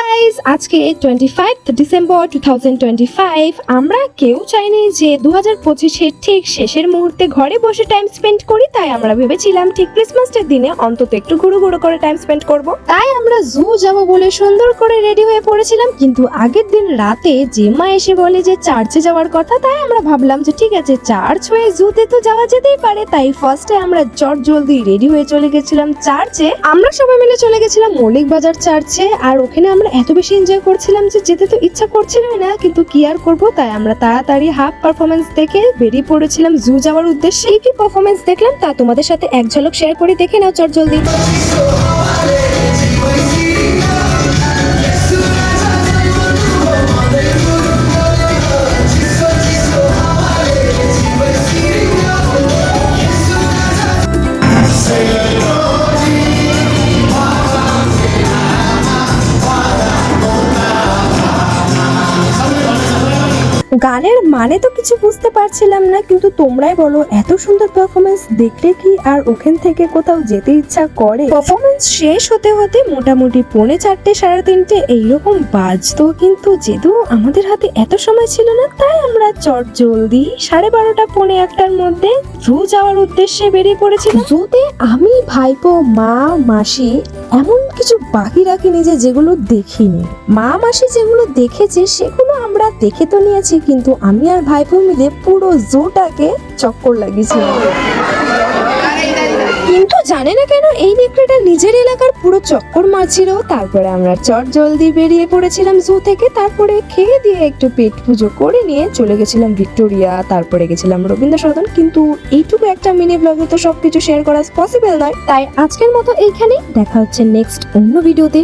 Guys, আজকে 25 December 2025। আমরা কেউ চাইনি যে 2025-এর ঠিক শেষের মুহূর্তে ঘরে বসে টাইম স্পেন্ড করি, তাই আমরা ভেবেছিলাম ঠিক ক্রিসমাসের দিনে অন্তত একটু ঘুরু ঘুরু করে টাইম স্পেন্ড করব। তাই আমরা জু যাব বলে সুন্দর করে রেডি হয়ে পড়েছিলাম, কিন্তু আগের দিন রাতে জেম্মা এসে বলে যে চার্চে যাওয়ার কথা। তাই আমরা ভাবলাম যে ঠিক আছে, চার্চ হয়ে জুতে তো যাওয়া যেতেই পারে। তাই ফার্স্টে আমরা জলদি রেডি হয়ে চলে গেছিলাম চার্চে। আমরা সবাই মিলে চলে গেছিলাম মৌলিক বাজার চার্চে, আর ওখানে আমরা এত বেশি এনজয় করছিলাম যে যেতে তো ইচ্ছা করছিল না, কিন্তু কি আর করবো। তাই আমরা তাড়াতাড়ি হাফ পারফরমেন্স দেখে বেরিয়ে পড়েছিলাম জু যাওয়ার উদ্দেশ্যে। কি পারফরমেন্স দেখলাম তা তোমাদের সাথে এক ঝলক শেয়ার করে দেখে নাও জলদি। গানের মানে তো কিছু বুঝতে পারছিলাম না, কিন্তু তোমরাই বলো এত সুন্দর পারফরমেন্স দেখলে কি আর ওখান থেকে কোথাও যেতে ইচ্ছা করে। পারফরমেন্স শেষ হতে হতে মোটামুটি 4:30 3:30 এইরকম বাজতো, কিন্তু যেহেতু আমাদের হাতে এত সময় ছিল না, তাই আমরা জলদি 12:30 1:45 মধ্যে জু যাওয়ার উদ্দেশ্যে বেরিয়ে পড়েছিলাম। জুতে আমি, ভাইপো, মা, মাসি এমন কিছু বাকি রাখিনি যেগুলো দেখিনি। মা মাসি যেগুলো দেখেছে সেগুলো আমরা দেখে তো নিয়েছি, কিন্তু আমি আর ভাইপো মিলে পুরো জুটাকে চক্কর লাগিয়েছিলাম। কিন্তু জানে না কেন এই নেকড়েটা নিজের এলাকার পুরো চক্কর মারছিল। তারপরে আমরা জলদি বেরিয়ে পড়েছিলাম জু থেকে। তারপরে খেয়ে দিয়ে একটু পেট পুজো করে নিয়ে চলে গেছিলাম ভিক্টোরিয়া, তারপরে গেছিলাম রবীন্দ্র সদন। কিন্তু এইটুকু একটা মিনি ব্লগে তো সবকিছু শেয়ার করা পসিবল নয়, তাই আজকের মতো এইখানেই। দেখা হচ্ছে নেক্সট অন্য ভিডিওতে।